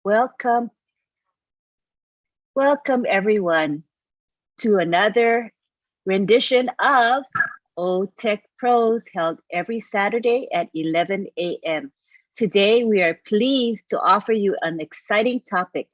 Welcome, welcome everyone to another rendition of OTECH Pros held every Saturday at 11 a.m. Today, we are pleased to offer you an exciting topic.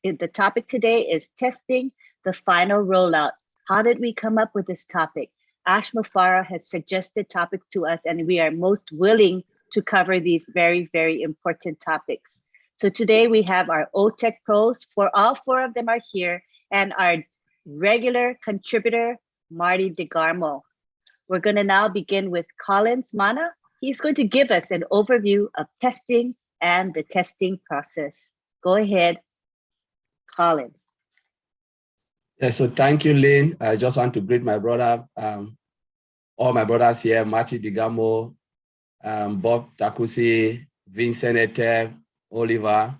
The topic today is testing the final rollout. How did we come up with this topic? Ash Mufara has suggested topics to us, and we are most willing to cover these very, very important topics. So today we have our OTECH Pros. For all four of them are here, and our regular contributor, Marty DeGarmo. We're going to now begin with Collins Mana. He's going to give us an overview of testing and the testing process. Go ahead, Collins. Yeah, so thank you, Lynn. I just want to greet my brother, all my brothers here, Marty DeGarmo, Bob Takusi, Vincent Ete, Oliver.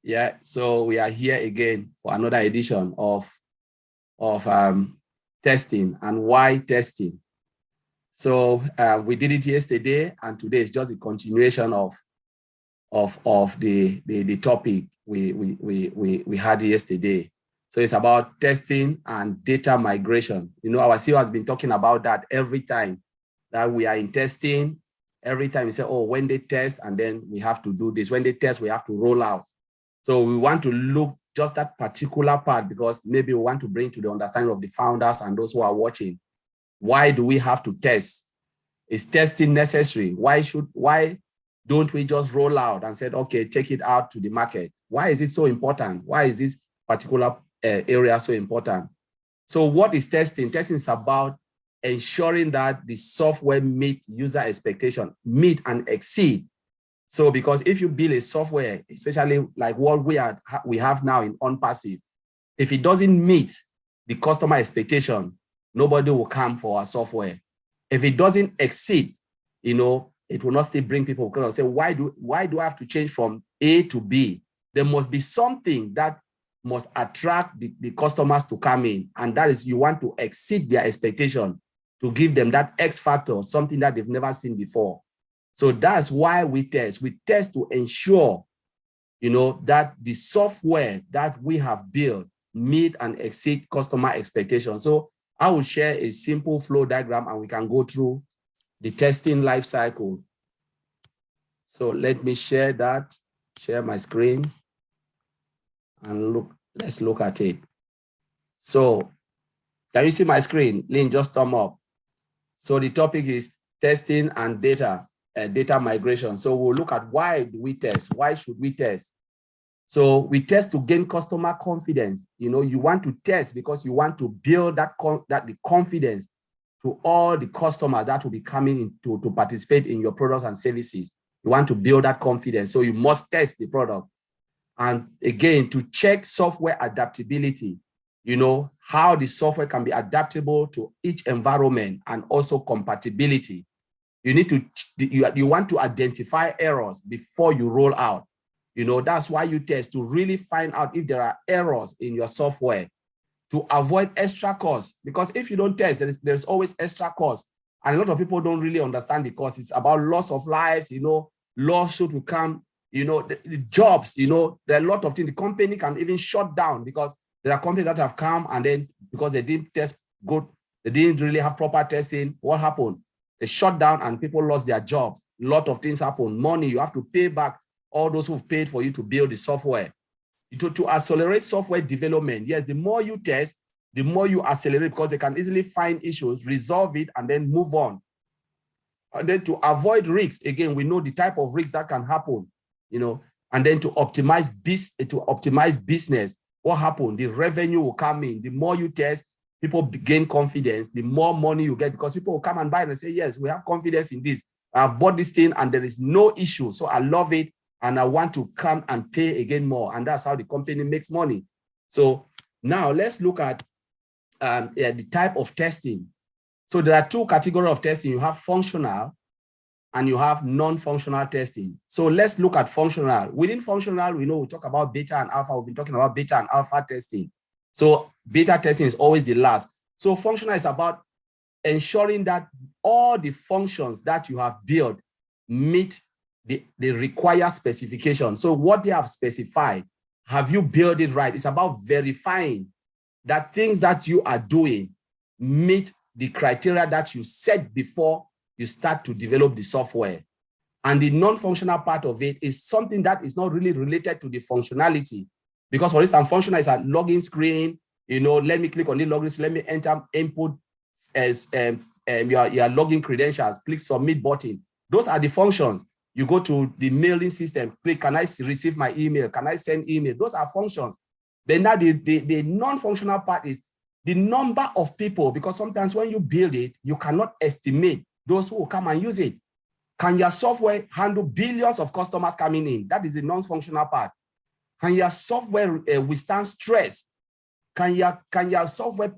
Yeah, so we are here again for another edition of testing and why testing. So we did it yesterday, and today is just a continuation of the topic we had yesterday. So it's about testing and data migration. You know, our CEO has been talking about that every time that we are in testing. Every time we say, oh, when they test, and then we have to do this. When they test, we have to roll out. So we want to look just that particular part because maybe we want to bring to the understanding of the founders and those who are watching. Why do we have to test? Is testing necessary? Why don't we just roll out and say, okay, take it out to the market? Why is it so important? Why is this particular area so important? So what is testing? Testing is about ensuring that the software meet user expectation, meet and exceed. So because if you build a software, especially like what we have now in OnPassive, if it doesn't meet the customer expectation, nobody will come for our software. If it doesn't exceed, you know, it will not still bring people because say, why do I have to change from A to B? There must be something that must attract the customers to come in. And that is, you want to exceed their expectation to give them that X factor, something that they've never seen before. So that's why we test. We test to ensure, you know, that the software that we have built meet and exceed customer expectations. So I will share a simple flow diagram and we can go through the testing life cycle. So let me share my screen and let's look at it. So can you see my screen? Lynn, just thumb up. So the topic is testing and data migration. So we'll look at why do we test? Why should we test? So we test to gain customer confidence. You know, you want to test because you want to build the confidence to all the customers that will be coming in to participate in your products and services. You want to build that confidence. So you must test the product. And again, to check software adaptability, you know, how the software can be adaptable to each environment and also compatibility. You need to, you want to identify errors before you roll out. You know, that's why you test, to really find out if there are errors in your software, to avoid extra costs. Because if you don't test, there's always extra costs. And a lot of people don't really understand the cost. It's about loss of lives, you know, lawsuit will come, you know, the jobs, you know, there are a lot of things. The company can even shut down because there are companies that have come and then because they didn't test good, they didn't really have proper testing. What happened? They shut down and people lost their jobs. A lot of things happen. Money, you have to pay back all those who've paid for you to build the software. To accelerate software development, yes, the more you test, the more you accelerate because they can easily find issues, resolve it, and then move on. And then to avoid risks, again, we know the type of risks that can happen, you know, and then to optimize business, what happened? The revenue will come in. The more you test, people gain confidence, the more money you get because people will come and buy and say, yes, we have confidence in this. I've bought this thing and there is no issue. So I love it. And I want to come and pay again more. And that's how the company makes money. So now let's look at the type of testing. So there are two categories of testing. You have functional and you have non-functional testing. So let's look at functional. Within functional, we know we talk about beta and alpha. We've been talking about beta and alpha testing. So beta testing is always the last. So functional is about ensuring that all the functions that you have built meet they require specification. So what they have specified, have you built it right? It's about verifying that things that you are doing meet the criteria that you set before you start to develop the software. And the non-functional part of it is something that is not really related to the functionality. Because for instance, functional is a login screen, let me click on the login, let me enter input as your login credentials, click submit button. Those are the functions. You go to the mailing system, click, can I receive my email? Can I send email? Those are functions. Then now the non-functional part is the number of people, because sometimes when you build it, you cannot estimate those who will come and use it. Can your software handle billions of customers coming in? That is the non-functional part. Can your software withstand stress? Can your software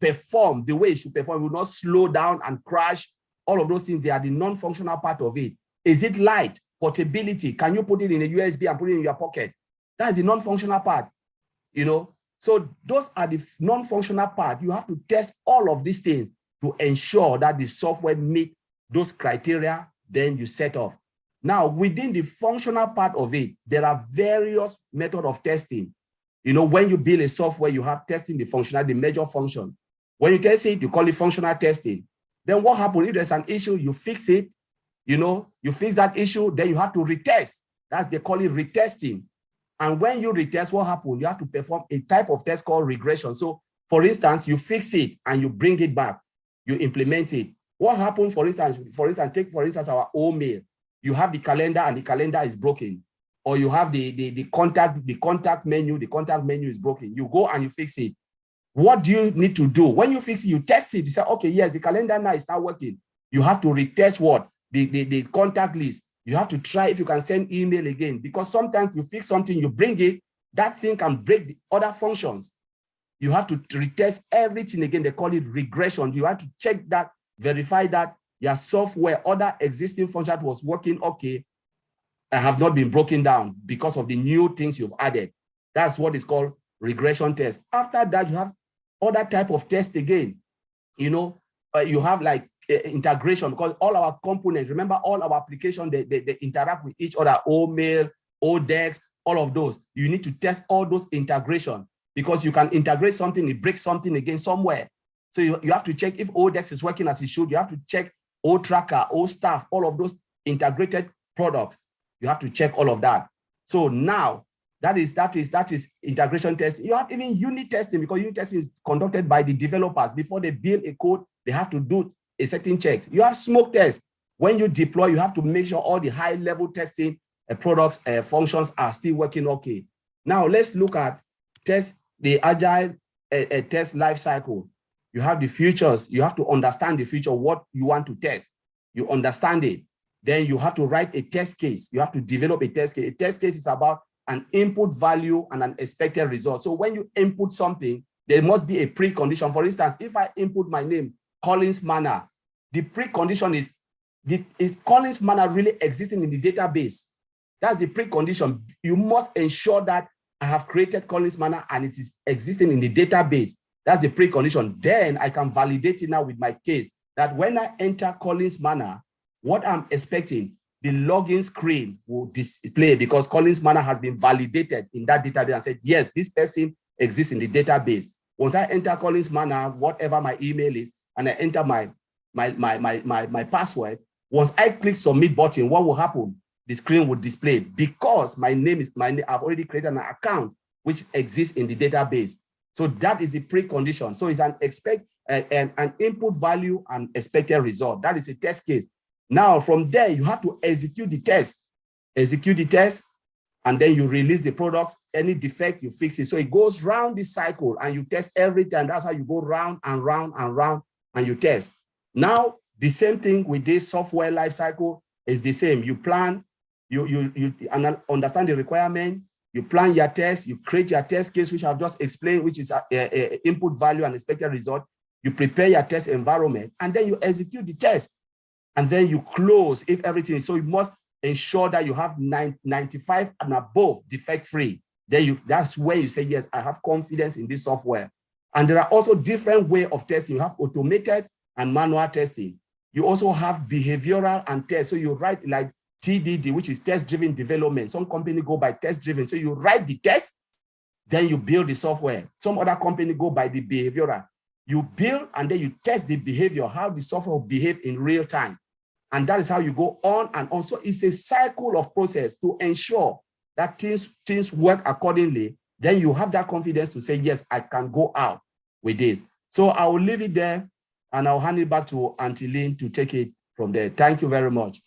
perform the way it should perform? It will not slow down and crash. All of those things, they are the non-functional part of it. Is it light? Portability? Can you put it in a USB and put it in your pocket? That is the non-functional part. So those are the non-functional part. You have to test all of these things to ensure that the software meets those criteria, then you set off. Now, within the functional part of it, there are various methods of testing. When you build a software, you have testing the functionality, the major function. When you test it, you call it functional testing. Then what happens if there's an issue, you fix it, you fix that issue, then you have to retest. They call it retesting. And when you retest, what happens? You have to perform a type of test called regression. So for instance, you fix it and you bring it back, you implement it. What happens, for instance, take for instance our old mail. You have the calendar and the calendar is broken. Or you have the contact menu is broken. You go and you fix it. What do you need to do? When you fix it, you test it. You say, okay, yes, the calendar now is not working. You have to retest what? The contact list. You have to try if you can send email again, because sometimes you fix something, you bring it, that thing can break the other functions. You have to retest everything again. They call it regression. You have to check that, verify that your software, other existing functions was working okay, and have not been broken down because of the new things you've added. That's what is called regression test. After that, you have other type of test again. You have like integration, because all our components, remember all our applications, they interact with each other, OMail, OTECH, all of those. You need to test all those integration, because you can integrate something, it breaks something again somewhere. So you have to check if OTECH is working as it should. You have to check OTracker, OStaff, all of those integrated products. You have to check all of that. So now that is integration testing. You have even unit testing, because unit testing is conducted by the developers. Before they build a code, they have to do a certain check. You have smoke tests. When you deploy, you have to make sure all the high-level testing products, functions are still working okay. Now let's look at the agile test life cycle. You have the features. You have to understand the feature, what you want to test. You understand it. Then you have to write a test case. You have to develop a test case. A test case is about an input value and an expected result. So when you input something, there must be a precondition. For instance, if I input my name, Collins Manor, the precondition is Collins Manor really existing in the database? That's the precondition. You must ensure that I have created Collins Manor and it is existing in the database. That's the precondition. Then I can validate it now with my case, that when I enter Collins Manor, what I'm expecting, the login screen will display, because Collins Manor has been validated in that database and said, yes, this person exists in the database. Once I enter Collins Manor, whatever my email is, and I enter my password, once I click submit button, what will happen? The screen will display, because I've already created an account which exists in the database. So that is the precondition. So it's an input value and expected result. That is a test case. Now, from there, you have to execute the test. Execute the test, and then you release the products. Any defect, you fix it. So it goes round this cycle, and you test every time. That's how you go round and round and round, and you test. Now, the same thing with this software life cycle is the same. You plan, you understand the requirement, you plan your test, you create your test case, which I've just explained, which is input value and expected result. You prepare your test environment, and then you execute the test. And then you close if everything is. So you must ensure that you have 95 and above defect-free. Then that's where you say, yes, I have confidence in this software. And there are also different ways of testing. You have automated and manual testing. You also have behavioral and test. So you write, like TDD, which is test-driven development. Some company go by test-driven. So you write the test, then you build the software. Some other company go by the behavioral. You build and then you test the behavior, how the software will behave in real time. And that is how you go on and on. So it's a cycle of process to ensure that things work accordingly. Then you have that confidence to say, yes, I can go out with this. So I will leave it there and I'll hand it back to Auntie Lynn to take it from there. Thank you very much.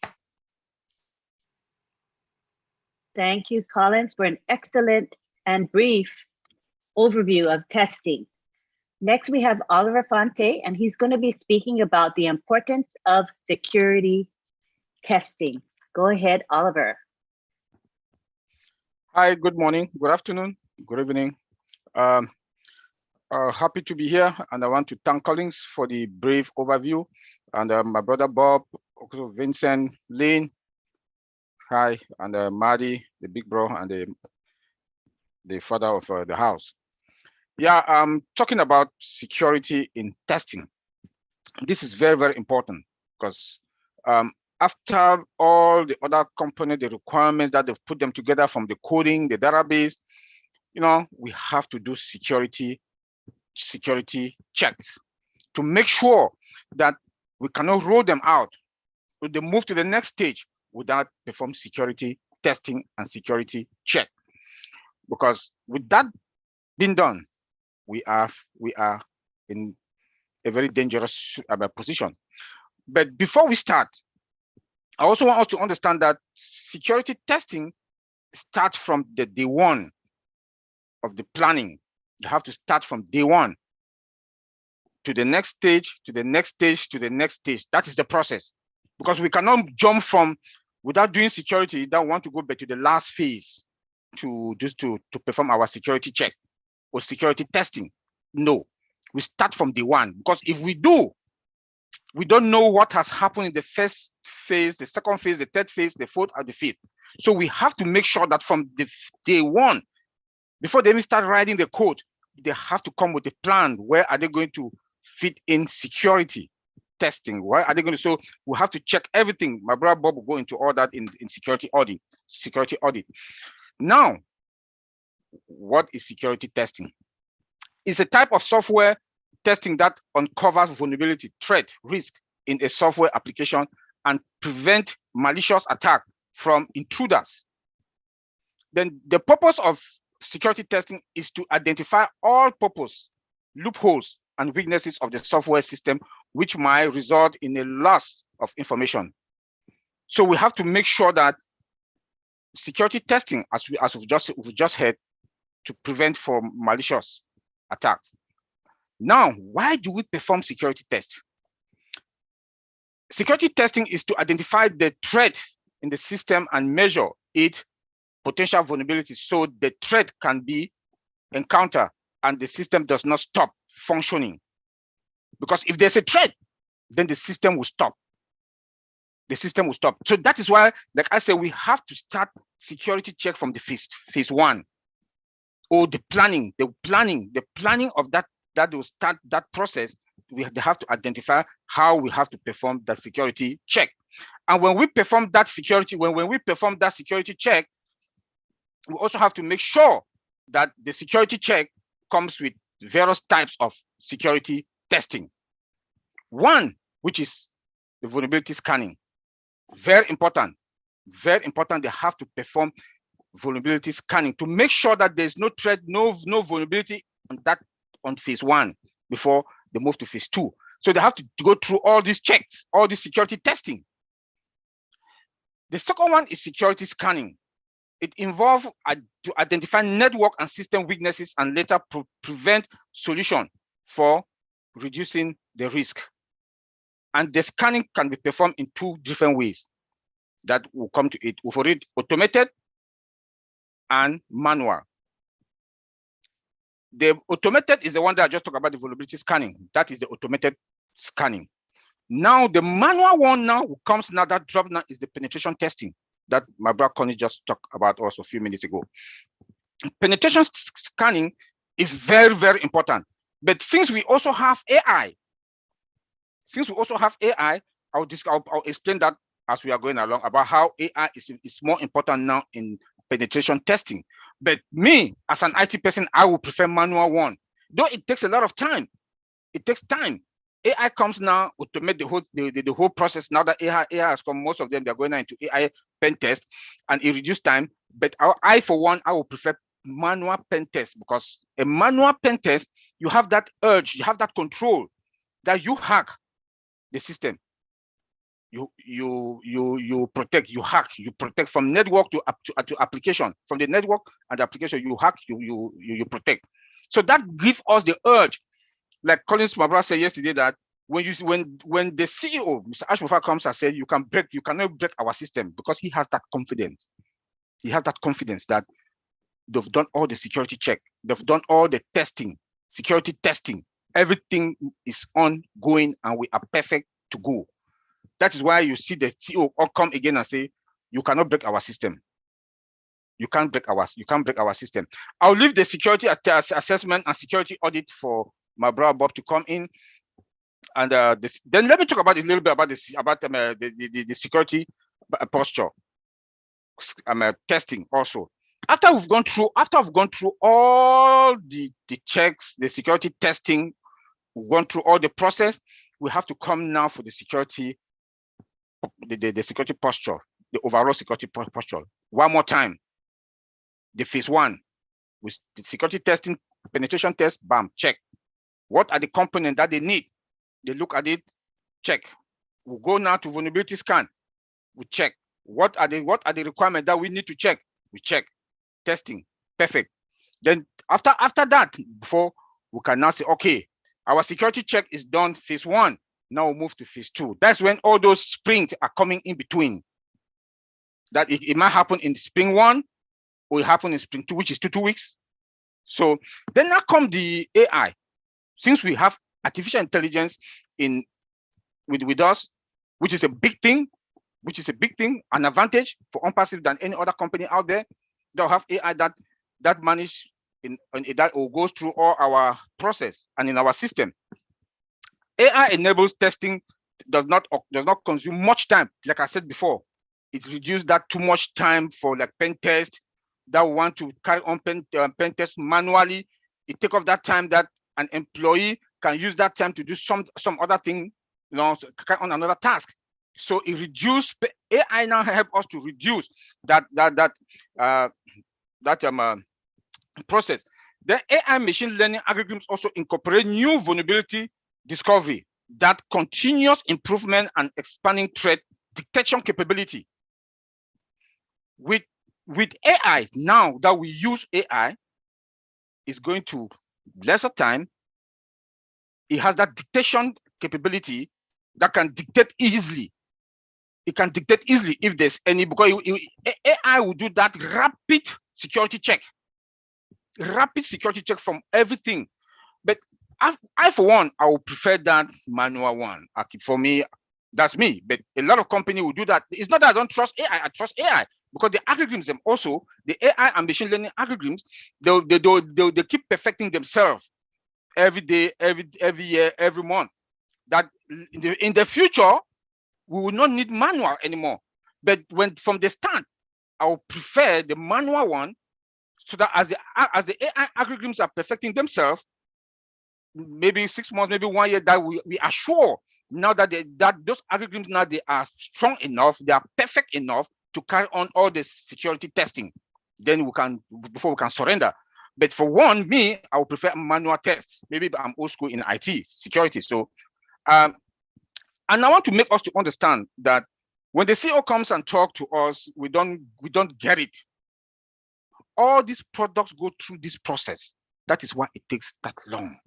Thank you, Collins, for an excellent and brief overview of testing. Next, we have Oliver Fonte, and he's going to be speaking about the importance of security testing. Go ahead, Oliver. Hi, good morning, good afternoon, good evening. Happy to be here, and I want to thank Collins for the brief overview, and my brother Bob, also Vincent, Lynn, hi, and Maddie, the big bro, and the father of the house. Yeah, I'm talking about security in testing. This is very, very important because after all the other components, the requirements that they've put them together from the coding, the database, you know, we have to do security checks to make sure that we cannot roll them out or they move to the next stage without perform security testing and security check. Because with that being done, we are in a very dangerous position. But before we start, I also want us to understand that security testing starts from the day one of the planning. You have to start from day one to the next stage, to the next stage, to the next stage. That is the process. Because we cannot jump from, without doing security, you don't want to go back to the last phase to perform our security check or security testing. No, we start from day one, because if we do, we don't know what has happened in the first phase, the second phase, the third phase, the fourth, or the fifth. So we have to make sure that from the day one, before they even start writing the code, they have to come with a plan. Where are they going to fit in security testing? Why are they going to? So we have to check everything. My brother Bob will go into all that in security audit. Now, what is security testing? It's a type of software testing that uncovers vulnerability, threat, risk in a software application and prevent malicious attack from intruders. Then the purpose of security testing is to identify all purpose, loopholes, and weaknesses of the software system, which might result in a loss of information. So we have to make sure that security testing, as we've just heard, to prevent from malicious attacks. Now, why do we perform security tests? Security testing is to identify the threat in the system and measure its potential vulnerabilities so the threat can be encountered and the system does not stop functioning. Because if there's a threat, then the system will stop. The system will stop. So that is why, like I said, we have to start security check from the phase one, or the planning of that will start that process. We have to identify how we have to perform that security check. And when we perform that security, when we perform that security check, we also have to make sure that the security check comes with various types of security testing. One, which is the vulnerability scanning. Very important. They have to perform vulnerability scanning to make sure that there's no threat, no vulnerability on phase one before they move to phase two. So they have to go through all these checks, all this security testing. The second one is security scanning. It involves to identify network and system weaknesses and later prevent solution for reducing the risk. And the scanning can be performed in two different ways that will come to it. We've already automated and manual. The automated is the one that I just talked about, the vulnerability scanning. That is the automated scanning. Now the manual one that drop now is the penetration testing that my brother Connie just talked about also a few minutes ago. Penetration scanning is very, very important. But since we also have AI, I'll explain that as we are going along about how AI is more important now in penetration testing. But me, as an IT person, I would prefer manual one, though it takes a lot of time. It takes time. AI comes now to automate the whole process. Now that AI has come, most of them, they're going into AI pen test, and it reduces time. But I, for one, I would prefer manual pen test, because a manual pen test, you have that urge, you have that control that you hack the system. You protect, you hack, you protect from network to application, from the network and the application, you hack, you protect. So that gives us the urge. Like Collins, my brother, said yesterday, that when the CEO, Mr. Ashmofa, comes and said, you cannot break our system, because he has that confidence. He has that confidence that they've done all the security check, they've done all the testing, security testing, everything is ongoing, and we are perfect to go. That is why you see the CEO all come again and say, you cannot break our system. You can't break our system. I'll leave the security assessment and security audit for my brother Bob to come in. And then let me talk about a little bit about the security posture testing also. After we've gone through all the checks, the security testing, we've gone through all the process, we have to come now for the security, the security posture, the overall security posture. One more time, the phase one, with the security testing, penetration test, bam, check. What are the components that they need? They look at it, check. We'll go now to vulnerability scan, we check. What are the requirements that we need to check? We check. Testing, perfect. Then after that, before we can now say, okay, our security check is done, phase one. Now we'll move to phase two. That's when all those sprints are coming in between. That it might happen in spring one, or it happen in spring two, which is 2 weeks. So then now come the AI. Since we have artificial intelligence with us, which is a big thing, an advantage for OnPassive than any other company out there. They'll have AI that manage that or goes through all our process and in our system. AI enables testing, does not consume much time. Like I said before, it reduces that too much time for like pen test that we want to carry on pen test manually. It take off that time that an employee can use that time to do some other thing, carry on another task. So it reduces, AI now help us to reduce that process. The AI machine learning algorithms also incorporate new vulnerability discovery, that continuous improvement and expanding threat detection capability. With AI, now that we use AI, is going to lesser time. It has that detection capability that can dictate easily. It can dictate easily if there's any, because AI will do that rapid security check from everything. But I for one, I would prefer that manual one. For me, that's me. But a lot of companies will do that. It's not that I don't trust AI. I trust AI because the algorithms, and also the AI and machine learning algorithms, they keep perfecting themselves every day, every year, every month. That in the future, we will not need manual anymore. But from the start, I would prefer the manual one, so that as the AI algorithms are perfecting themselves, maybe 6 months, maybe 1 year, that we are sure now that those algorithms now they are strong enough, they are perfect enough to carry on all the security testing. Then before we can surrender. But for one, me, I would prefer manual tests. Maybe I'm old school in IT security. So, and I want to make us to understand that when the CEO comes and talk to us, we don't get it. All these products go through this process. That is why it takes that long.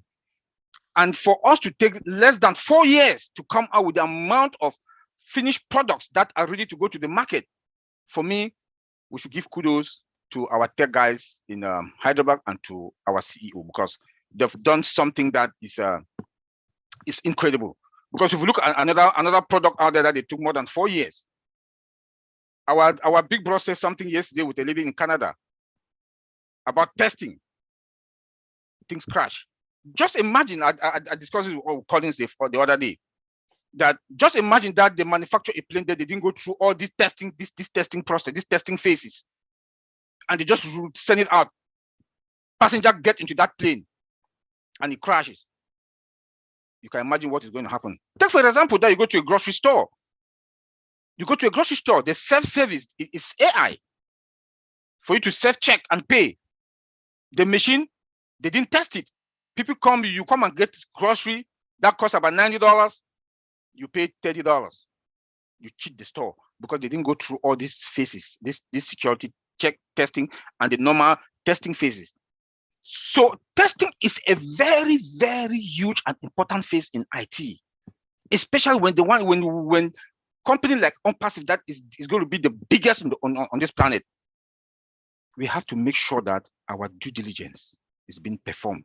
And for us to take less than 4 years to come out with the amount of finished products that are ready to go to the market, for me, we should give kudos to our tech guys in Hyderabad and to our CEO, because they've done something that is incredible. Because if you look at another product out there that they took more than 4 years, our big bro said something yesterday with a lady in Canada about testing. Things crash. Just imagine, I discussed it with Collins the other day. that just imagine that they manufacture a plane that they didn't go through all this testing, this testing process, this testing phases, and they just send it out. Passenger get into that plane and it crashes. You can imagine what is going to happen. Take for example that you go to a grocery store. You go to a grocery store, the self-service is AI for you to self-check and pay. The machine, they didn't test it. People come, you come and get grocery, that costs about $90. You pay $30. You cheat the store because they didn't go through all these phases, this security check testing and the normal testing phases. So testing is a very, very huge and important phase in IT, especially when company like OnPassive that is going to be the biggest on this planet. We have to make sure that our due diligence is being performed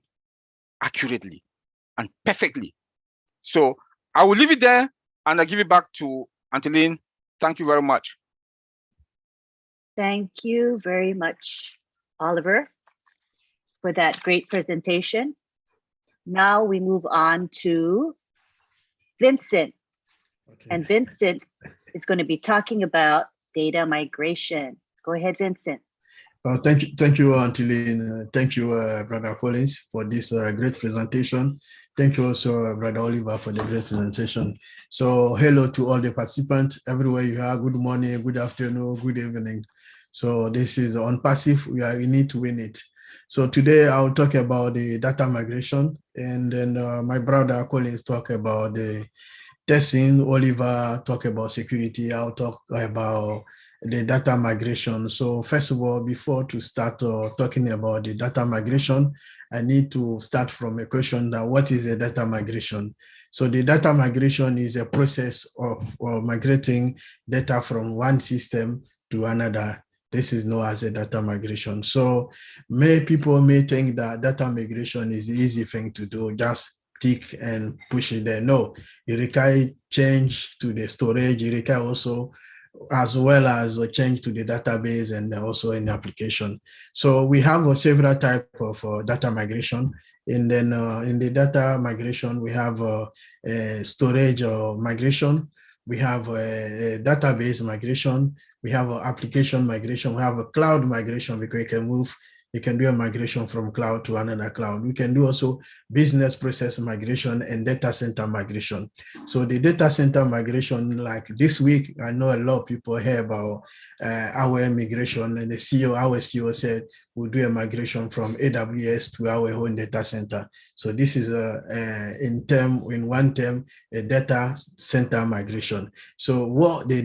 accurately and perfectly. So I will leave it there and I give it back to Anteline. Thank you very much. Thank you very much, Oliver, for that great presentation. Now we move on to Vincent. Okay. And Vincent is going to be talking about data migration. Go ahead, Vincent. Thank you, Anteline. Thank you, Brother Collins, for this great presentation. Thank you also, Brother Oliver, for the great presentation. So hello to all the participants everywhere you are. Good morning, good afternoon, good evening. So this is OnPassive. We need to win it. So today I'll talk about the data migration, and then my brother Collins talk about the testing. Oliver talk about security. I'll talk about the data migration. So first of all, before to start talking about the data migration, I need to start from a question that what is a data migration? So the data migration is a process of migrating data from one system to another. This is known as a data migration. So many people may think that data migration is the easy thing to do, just tick and push it there. No, it requires change to the storage. It requires also as well as a change to the database and also in the application. So we have several types of data migration. And then in the data migration, we have storage migration. We have a database migration. We have application migration. We have a cloud migration because you can do a migration from cloud to another cloud. We can do also business process migration and data center migration. So the data center migration, like this week, I know a lot of people hear about our migration, and our CEO said we'll do a migration from AWS to our own data center. So this is in one term, a data center migration. So what is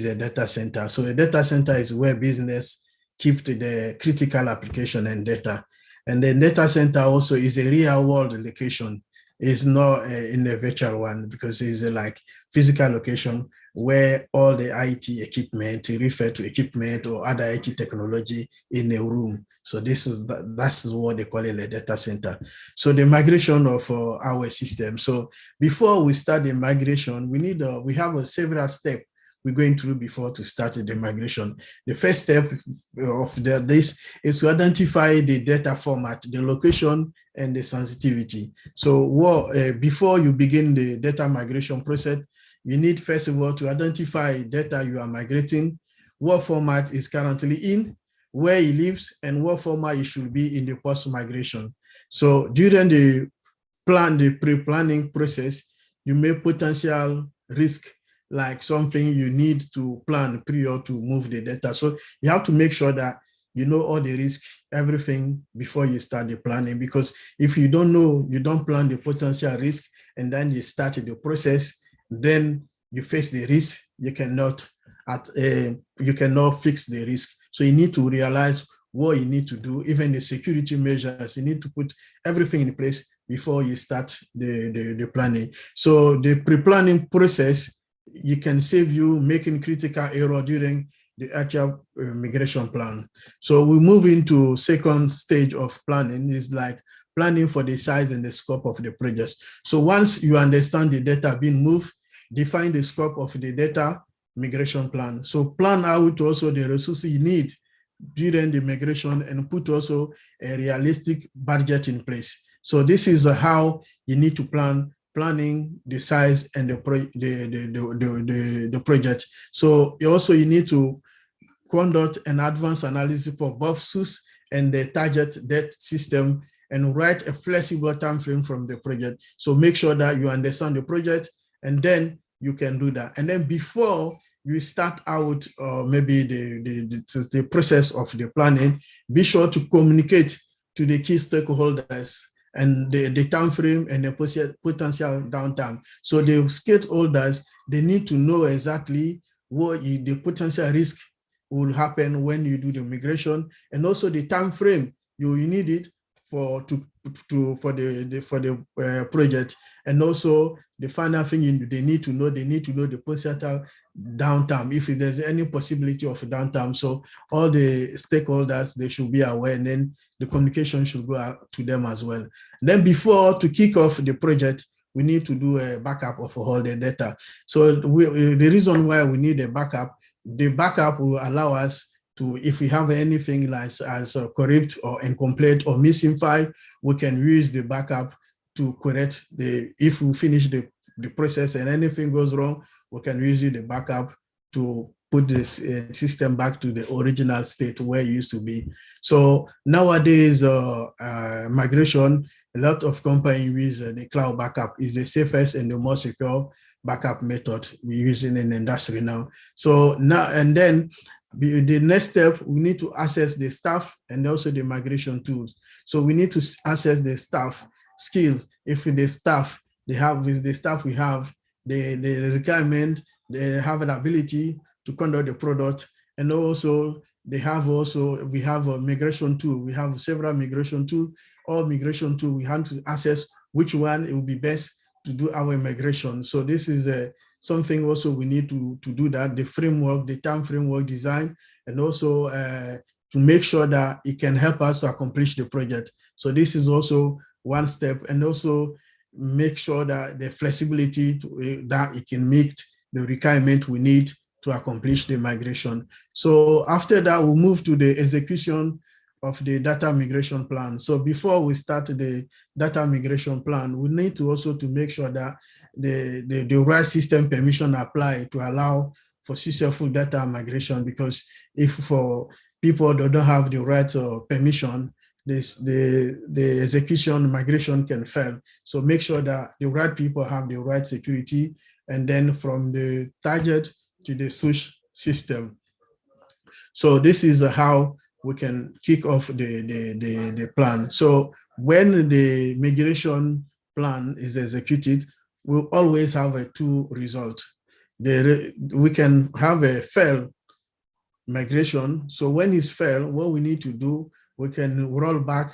a data center? So a data center is where business keep to the critical application and data. And the data center also is a real world location. It's not in a virtual one because it's like physical location where all the IT equipment refer to equipment or other IT technology in a room. So that's what they call it, a data center. So the migration of our system. So before we start the migration, we have several steps we're going through before to start the migration. The first step of this is to identify the data format, the location, and the sensitivity. So before you begin the data migration process, you need first of all to identify data you are migrating, what format is currently in, where it lives, and what format it should be in the post-migration. So during the pre-planning process, you may potential risk like something you need to plan prior to move the data. So you have to make sure that you know all the risk, everything before you start the planning, because if you don't know, you don't plan the potential risk, and then you start the process, then you face the risk, you cannot fix the risk. So you need to realize what you need to do, even the security measures, you need to put everything in place before you start the planning. So the pre-planning process, you can save you making critical error during the actual migration plan. So we move into second stage of planning, is like planning for the size and the scope of the project. So once you understand the data being moved, define the scope of the data migration plan. So plan out also the resources you need during the migration and put also a realistic budget in place. So this is how you need to plan planning, the size, and the project. So also you need to conduct an advanced analysis for both source and the target debt system, and write a flexible time frame from the project. So make sure that you understand the project, and then you can do that. And then before you start out maybe the process of the planning, be sure to communicate to the key stakeholders and the time frame and the potential downtime. So the stakeholders, they need to know exactly what the potential risk will happen when you do the migration, and also the time frame you need it for the project. And also the final thing they need to know the potential downtime, if there's any possibility of downtime. So all the stakeholders, they should be aware, and then the communication should go out to them as well. Then before to kick off the project, we need to do a backup of all the data. So the reason why we need a backup, the backup will allow us to, if we have anything like as corrupt or incomplete or missing file, we can use the backup to correct if we finish the process and anything goes wrong, we can use the backup to put this system back to the original state where it used to be. So nowadays, migration, a lot of companies use the cloud backup. Is the safest and the most secure backup method we're using in the industry now. So now, and then the next step, we need to access the staff and also the migration tools. So we need to access the staff skills. If the staff, we have the requirement, they have an ability to conduct the product, and also we have a migration tool. We have several migration tools. All migration tools, we have to assess which one it will be best to do our migration. So this is something also we need to do that, the framework, the time framework design, and also to make sure that it can help us to accomplish the project. So this is also one step, and also make sure that the flexibility that it can meet the requirement we need to accomplish the migration. So after that, we'll move to the execution of the data migration plan. So before we start the data migration plan, we need to also to make sure that the right system permission apply to allow for successful data migration, because if for people that don't have the right permission, the execution migration can fail. So make sure that the right people have the right security, and then from the target to the switch system. So this is how we can kick off the plan. So when the migration plan is executed, we'll always have a two result. We can have a fail migration. So when it's failed, what we need to do, we can roll back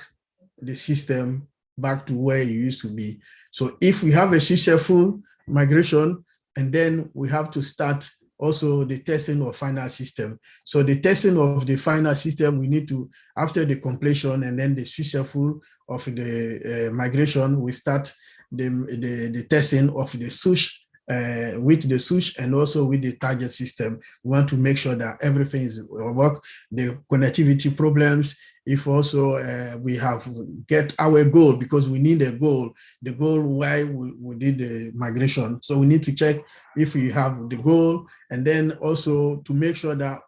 the system back to where it used to be. So if we have a successful migration, and then we have to start also the testing of final system. So the testing of the final system, we need to, after the completion and then the successful of the migration, we start the testing of the switch with the switch and also with the target system. We want to make sure that everything is work, the connectivity problems. If also we have get our goal, because we need a goal, the goal why we did the migration. So we need to check if we have the goal, and then also to make sure that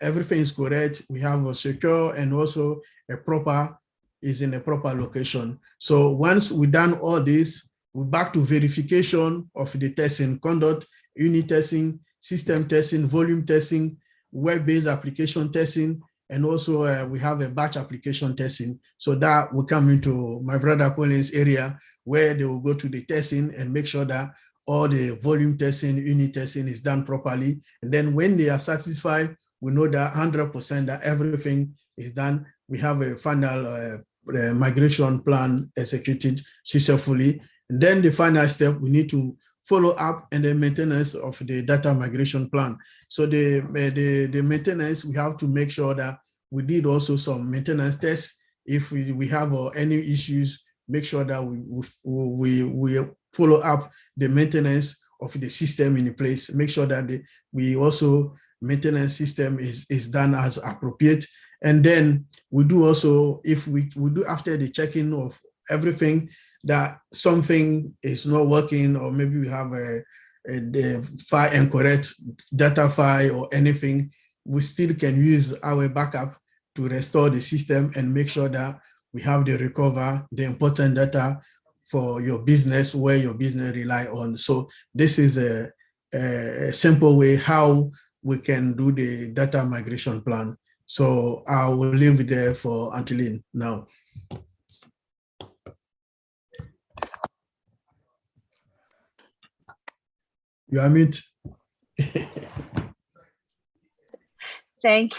everything is correct. We have a secure and also is in a proper location. So once we done all this, we're back to verification of the testing, conduct, unit testing, system testing, volume testing, web-based application testing, and also we have a batch application testing. So that will come into my brother Collins' area, where they will go to the testing and make sure that all the volume testing, unit testing is done properly. And then when they are satisfied, we know that 100% that everything is done. We have a final migration plan executed successfully. And then the final step, we need to follow up and the maintenance of the data migration plan. So the maintenance, we have to make sure that we did also some maintenance tests. If we have any issues, make sure that we follow up the maintenance of the system in place. Make sure that we also maintenance system is done as appropriate. And then we do also, if we do after the checking of everything, that something is not working, or maybe we have a file incorrect data file or anything, we still can use our backup to restore the system and make sure that we have the recover the important data for your business, where your business rely on. So this is a simple way how we can do the data migration plan. So I will leave it there for Antolin now. You are mute. Thank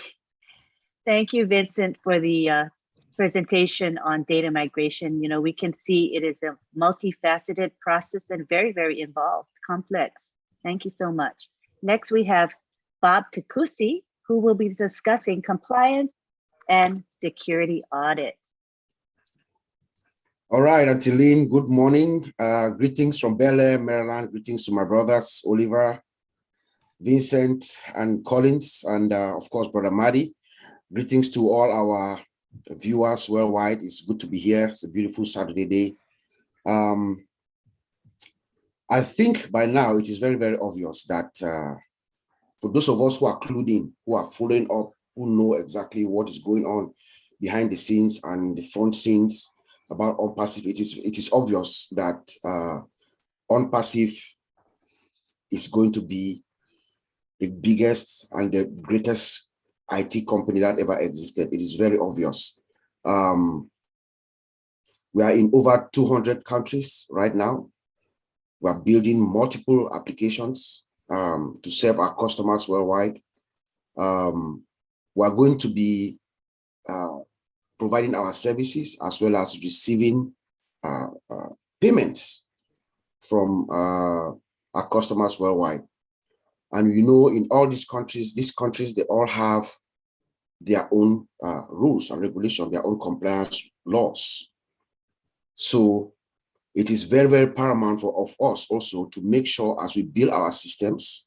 you, Vincent, for the presentation on data migration. You know, we can see it is a multifaceted process and very, very involved, complex. Thank you so much. Next, we have Bob Takusi, who will be discussing compliance and security audit. All right, Antolin, good morning. Greetings from Bel Air, Maryland. Greetings to my brothers, Oliver, Vincent, and Collins, and of course, Brother Madi. Greetings to all our viewers worldwide. It's good to be here. It's a beautiful Saturday day. I think by now it is very, very obvious that for those of us who are clued in, who are following up, who know exactly what is going on behind the scenes and the front scenes about OnPassive, it is obvious that OnPassive is going to be the biggest and the greatest IT company that ever existed. It is very obvious. We are in over 200 countries right now. We are building multiple applications to serve our customers worldwide. We are going to be providing our services as well as receiving payments from our customers worldwide. And you know, in all these countries, they all have their own rules and regulations, their own compliance laws. So it is very, very paramount of us also to make sure as we build our systems,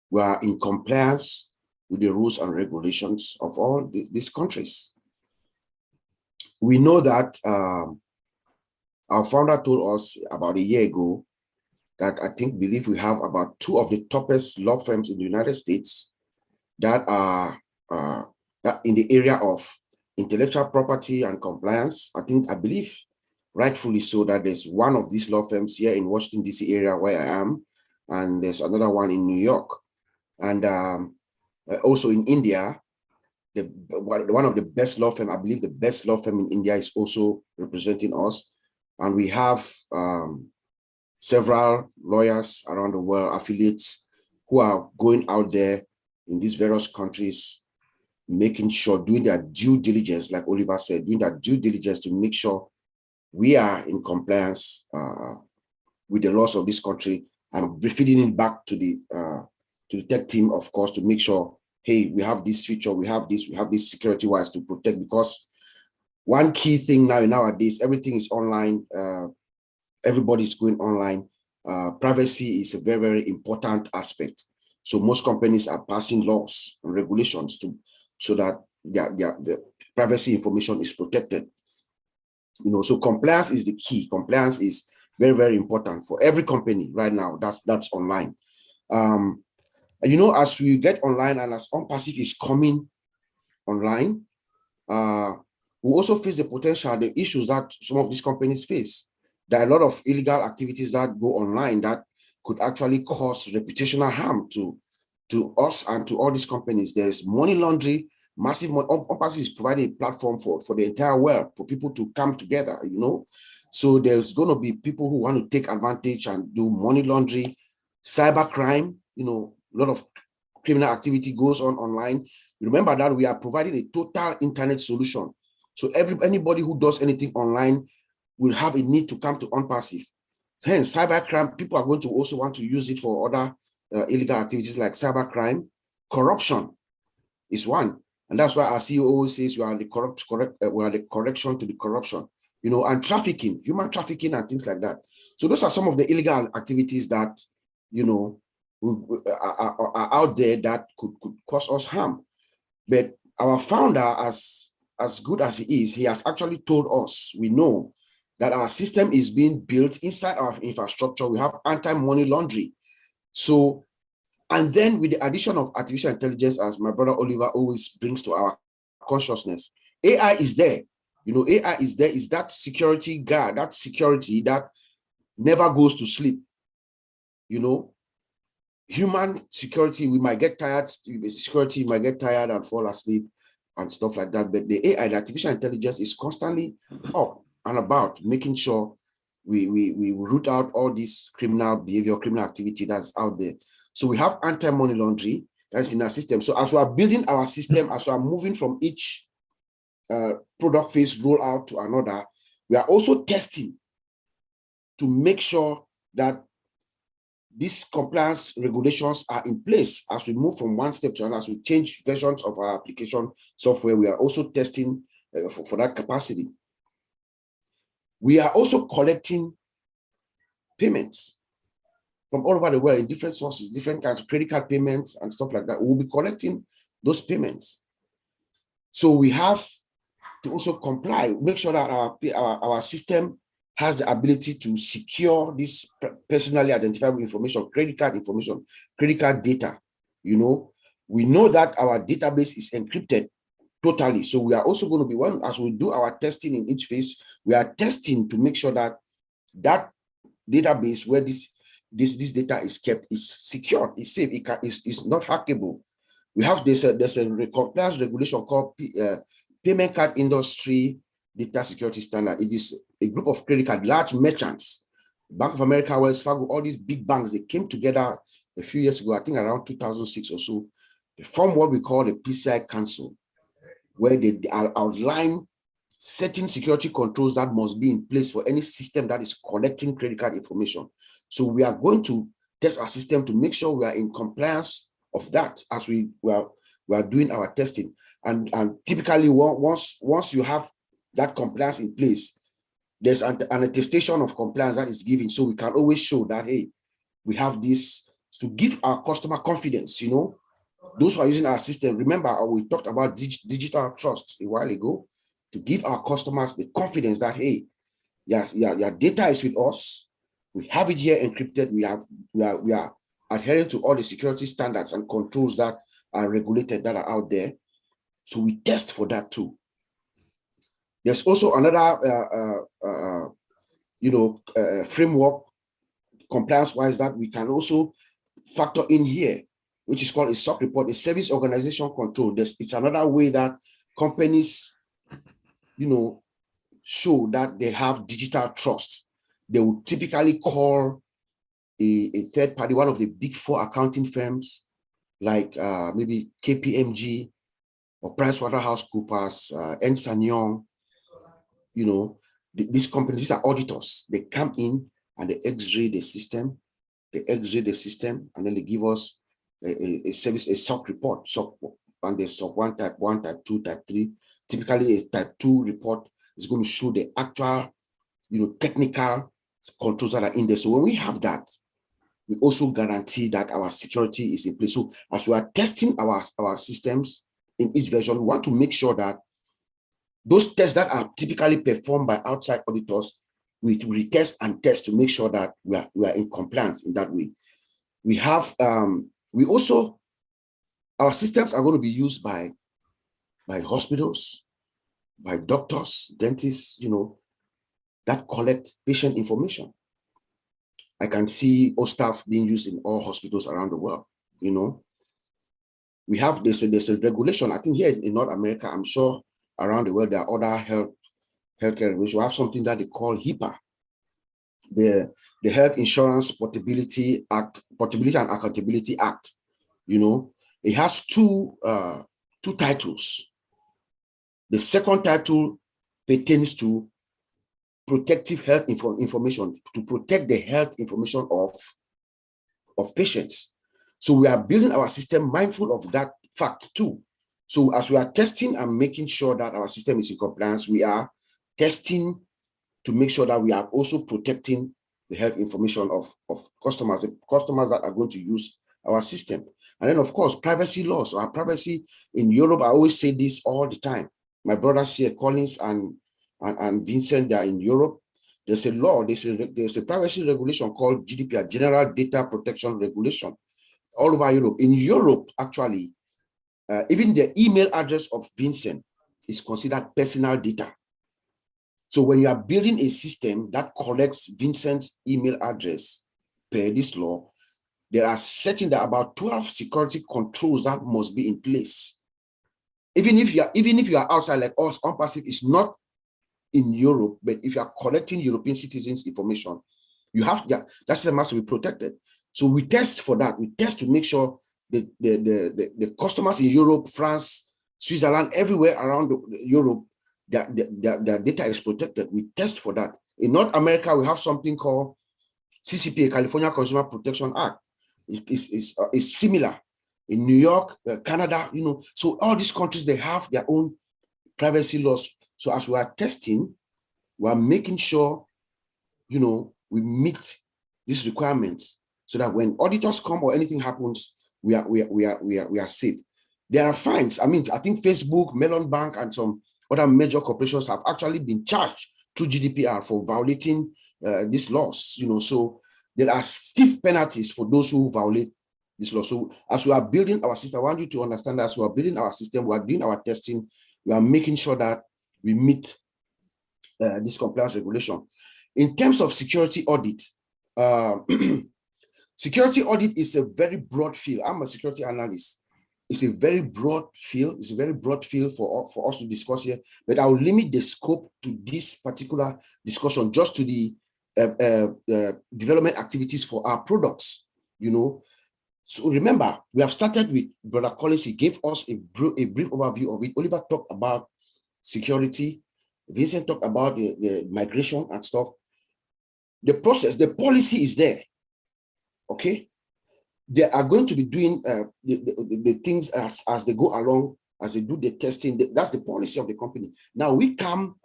we are in compliance with the rules and regulations of all these countries. We know that our founder told us about a year ago that believe we have about 2 of the toppest law firms in the United States that are in the area of intellectual property and compliance. I believe rightfully so that there's one of these law firms here in Washington, DC area where I am, and there's another one in New York. And also in India, one of the best law firm, I believe the best law firm in India is also representing us. And we have several lawyers around the world, affiliates, who are going out there in these various countries, making sure, doing their due diligence, like Oliver said, doing their due diligence to make sure we are in compliance with the laws of this country, and feeding it back to the tech team, of course, to make sure, hey, we have this feature, we have this security-wise to protect, because one key thing nowadays, everything is online. Everybody's going online. Privacy is a very, very important aspect. So most companies are passing laws and regulations so that their privacy information is protected. You know, so compliance is the key. Compliance is very, very important for every company right now that's online. And you know, as we get online and as OnPassive is coming online, we also face the issues that some of these companies face. There are a lot of illegal activities that go online that could actually cause reputational harm to us and to all these companies. There is money laundering, massive money. OnPassive is providing a platform for the entire world for people to come together, you know. So there's going to be people who want to take advantage and do money laundering, cybercrime, you know, a lot of criminal activity goes on online. Remember that we are providing a total internet solution. So anybody who does anything online will have a need to come to OnPassive. Hence, cybercrime, people are going to also want to use it for other illegal activities like cybercrime. Corruption is one. And that's why our CEO always says we are the correction to the corruption, you know, and trafficking, human trafficking and things like that. So those are some of the illegal activities that, you know, are out there that could cause us harm. But our founder, as good as he is, he has actually told us, we know that our system is being built inside our infrastructure. We have anti-money laundering. So, and then with the addition of artificial intelligence, as my brother Oliver always brings to our consciousness, AI is there. You know, AI is there, is that security guard, that security that never goes to sleep. You know, human security, we might get tired, security might get tired and fall asleep and stuff like that. But the AI, the artificial intelligence, is constantly up and about, making sure we root out all this criminal behavior, criminal activity that's out there. So we have anti-money laundering that's in our system. So as we are building our system, as we are moving from each product phase rollout to another, we are also testing to make sure that these compliance regulations are in place as we move from one step to another. As we change versions of our application software, we are also testing for that capacity. We are also collecting payments from all over the world in different sources, different kinds of credit card payments and stuff like that. We'll be collecting those payments. So we have to also comply, make sure that our system has the ability to secure this personally identifiable information, credit card data. You know, we know that our database is encrypted totally. So we are also going to be, as we do our testing in each phase, we are testing to make sure that that database where this data is kept is secure, is safe, it's not hackable. We have there's a compliance regulation called Payment Card Industry Data Security Standard. It is a group of credit card, large merchants, Bank of America, Wells Fargo, all these big banks, they came together a few years ago, I think around 2006 or so. They formed what we call the PCI Council, where they outline certain security controls that must be in place for any system that is collecting credit card information. So we are going to test our system to make sure we are in compliance of that as we are doing our testing. And typically, once you have that compliance in place, there's an attestation of compliance that is given. So we can always show that, hey, we have this to give our customer confidence, you know. Those who are using our system, remember, we talked about digital trust a while ago, to give our customers the confidence that, hey, your data is with us. We have it here encrypted. We are adhering to all the security standards and controls that are regulated, that are out there. So we test for that too. There's also another, framework compliance-wise that we can also factor in here, which is called a SOC report, a service organization control. It's another way that companies, you know, show that they have digital trust. They would typically call a third party, one of the big four accounting firms, like maybe KPMG or PricewaterhouseCoopers, Ernst & Young. You know, these companies, these are auditors. They come in and they X-ray the system. And then they give us a service, a SOC report. And there's SOC 1, type 1, type 2, type 3. Typically, a type 2 report is going to show the actual, you know, technical controls that are in there. So when we have that, we also guarantee that our security is in place. So as we are testing our systems in each version, we want to make sure that those tests that are typically performed by outside auditors, we retest and test to make sure that we are in compliance in that way. We have, our systems are going to be used by hospitals, by doctors, dentists, you know, that collect patient information. I can see OSTAF being used in all hospitals around the world, you know. We have, there's a regulation, I think here in North America, I'm sure around the world, there are other healthcare regulations. We have something that they call HIPAA, the Health Insurance Portability and Accountability Act. You know, it has two titles. The second title pertains to protective health information, to protect the health information of patients. So we are building our system mindful of that fact too. So as we are testing and making sure that our system is in compliance, we are testing to make sure that we are also protecting the health information of customers, the customers that are going to use our system. And then, of course, privacy laws. Our privacy in Europe, I always say this all the time. My brothers here, Collins and Vincent, they are in Europe. There's a law, there's a privacy regulation called GDPR, General Data Protection Regulation, all over Europe. In Europe, actually, even the email address of Vincent is considered personal data. So when you are building a system that collects Vincent's email address per this law, there are certain about 12 security controls that must be in place. Even if you are outside like us, OnPassive is not in Europe, but if you are collecting European citizens' information, you have that system has to be protected. So we test for that. We test to make sure that the customers in Europe, France, Switzerland, everywhere around Europe, their data is protected. We test for that. In North America, we have something called CCPA, California Consumer Protection Act. It's similar. In New York, Canada, so all these countries, they have their own privacy laws. So as we are testing, we are making sure, we meet these requirements so that when auditors come or anything happens, we are safe. There are fines. I think Facebook, Melon Bank, and some other major corporations have actually been charged through GDPR for violating these laws. So there are stiff penalties for those who violate this law. So as we are building our system, I want you to understand that as we are building our system, we are doing our testing, we are making sure that we meet this compliance regulation. In terms of security audit, security audit is a very broad field. I'm a security analyst. It's a very broad field. It's a very broad field for us to discuss here, but I'll limit the scope to this particular discussion just to the development activities for our products, So remember, we have started with Brother Collins. He gave us a brief overview of it. Oliver talked about security. Vincent talked about the migration and stuff. The process, the policy is there, okay? They are going to be doing the things as they go along, as they do the testing. That's the policy of the company. Now we come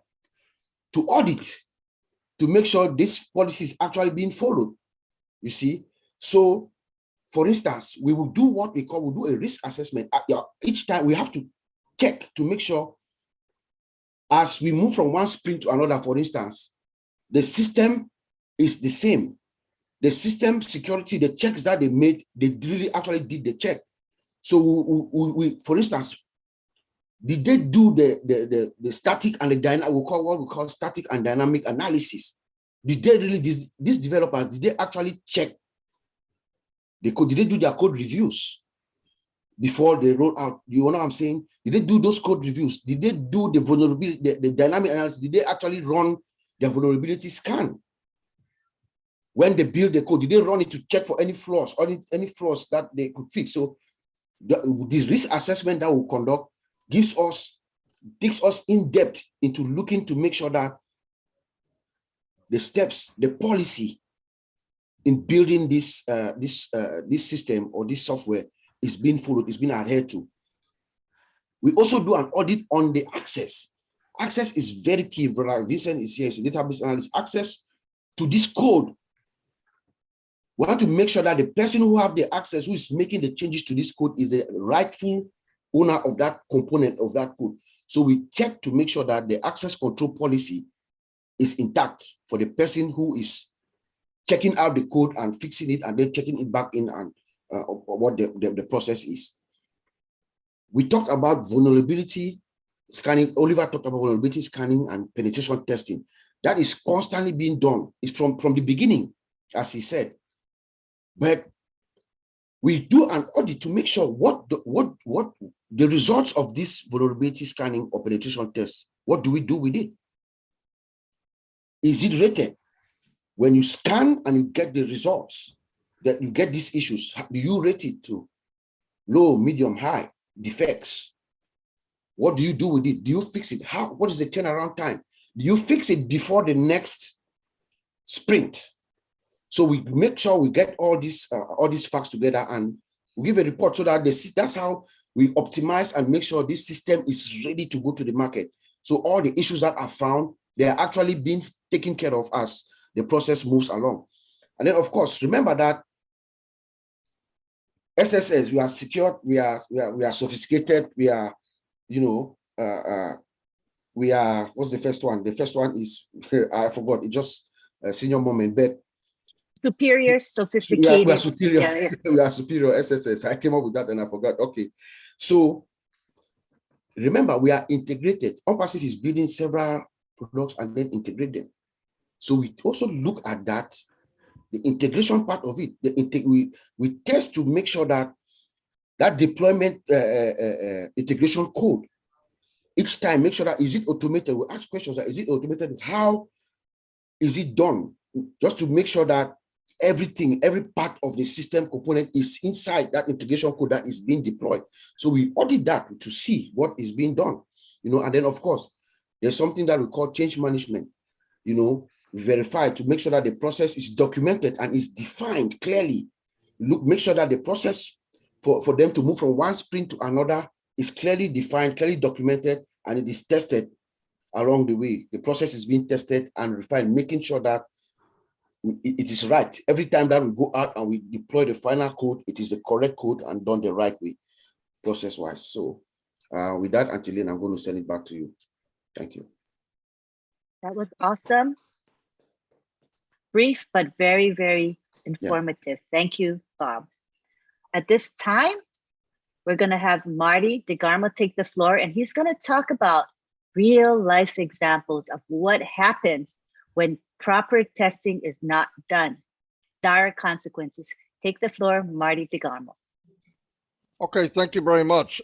to audit to make sure this policy is actually being followed, you see? So, for instance, we will do what we do a risk assessment. Each time we have to check to make sure as we move from one sprint to another, for instance, the system is the same. The system security, the checks that they made, they really actually did the check. So we for instance, did they do the static and the dynamic, what we call static and dynamic analysis? Did they really, these developers, did they actually check the code? Did they do their code reviews before they roll out? You know what I'm saying? Did they do those code reviews? Did they do the vulnerability, the dynamic analysis? Did they actually run their vulnerability scan? When they build the code, did they run it to check for any flaws or any flaws that they could fix? So this risk assessment that we conduct takes us in depth into looking to make sure that the steps, the policy in building this system or this software is being followed, is being adhered to. We also do an audit on the access. Access is very key. Brother Vincent is here, he's a database analyst. Access to this code. We have to make sure that the person who have the access, who is making the changes to this code, is the rightful owner of that component of that code. So we check to make sure that the access control policy is intact for the person who is checking out the code and fixing it and then checking it back in and what the process is. We talked about vulnerability scanning. Oliver talked about vulnerability scanning and penetration testing. That is constantly being done. It's from the beginning, as he said. But we do an audit to make sure what the results of this vulnerability scanning or penetration test, what do we do with it? Is it rated? When you scan and you get the results, that you get these issues, do you rate it to low, medium, high, defects? What do you do with it? Do you fix it? What is the turnaround time? Do you fix it before the next sprint? So we make sure we get all these facts together and we give a report so that that's how we optimize and make sure this system is ready to go to the market. So all the issues that are found, they are actually being taken care of as the process moves along. And then, of course, remember that SSS, we are secure, we are sophisticated, we are, we are, what's the first one? The first one is, I forgot, it just senior moment, but Superior, we are sophisticated. superior. Yeah, yeah. We are superior SSS. I came up with that and I forgot. Okay. So remember, we are integrated. OnPassive is building several products and then integrate them. So we also look at that, the integration part of it. We test to make sure that deployment integration code, each time, make sure that is it automated. We ask questions like, is it automated? How is it done? Just to make sure that everything, every part of the system component is inside that integration code that is being deployed. So we audit that to see what is being done, and then of course, there's something that we call change management, verify to make sure that the process is documented and is defined clearly. Make sure that the process for them to move from one sprint to another is clearly defined, clearly documented, and it is tested along the way. The process is being tested and refined, making sure that it is right. Every time that we go out and we deploy the final code, it is the correct code and done the right way, process-wise. So with that, Antilene, I'm going to send it back to you. Thank you. That was awesome. Brief, but very, very informative. Yeah. Thank you, Bob. At this time, we're going to have Marty DeGarmo take the floor, and he's going to talk about real life examples of what happens when proper testing is not done. Dire consequences. Take the floor, Marty DeGarmo. Okay, thank you very much.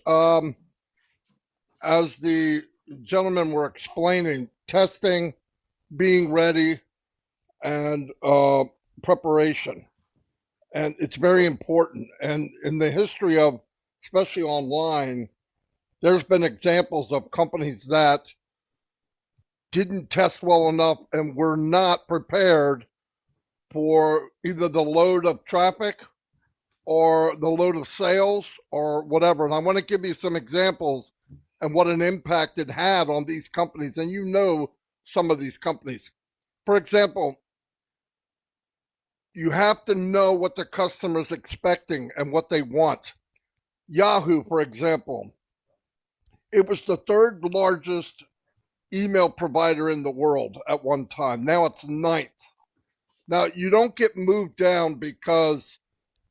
As the gentlemen were explaining, testing, being ready, and preparation. And it's very important. And in the history of, especially online, there's been examples of companies that didn't test well enough and were not prepared for either the load of traffic or the load of sales or whatever. And I want to give you some examples and what an impact it had on these companies. And you know some of these companies. For example, you have to know what the customer's expecting and what they want. Yahoo, for example, it was the third largest email provider in the world at one time. Now it's ninth. Now, you don't get moved down because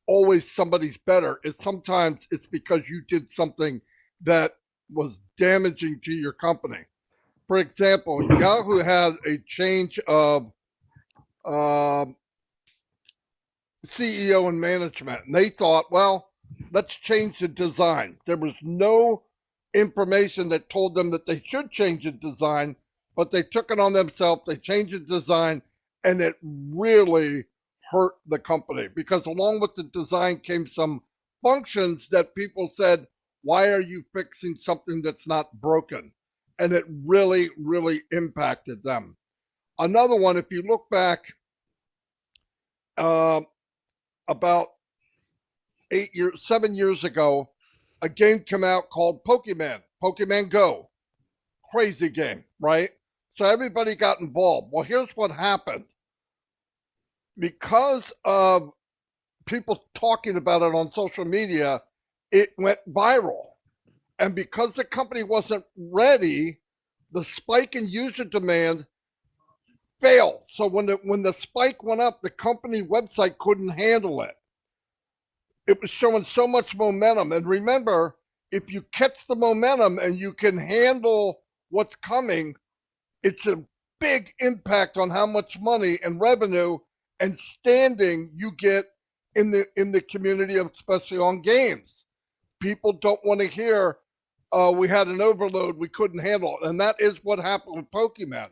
always somebody's better. Sometimes it's because you did something that was damaging to your company. For example, Yahoo had a change of CEO and management, and they thought, well, let's change the design. There was no information that told them that they should change the design, but they took it on themselves. They changed the design, and it really hurt the company because along with the design came some functions that people said, why are you fixing something that's not broken? And it really, really impacted them. Another one, if you look back about 7 years ago, a game came out called Pokemon Go. Crazy game, right? So everybody got involved. Well, here's what happened. Because of people talking about it on social media, it went viral. And because the company wasn't ready, the spike in user demand failed. So when the spike went up, the company website couldn't handle it. It was showing so much momentum. And remember, if you catch the momentum and you can handle what's coming, it's a big impact on how much money and revenue and standing you get in the community, especially on games. People don't want to hear, we had an overload, we couldn't handle it. And that is what happened with Pokemon.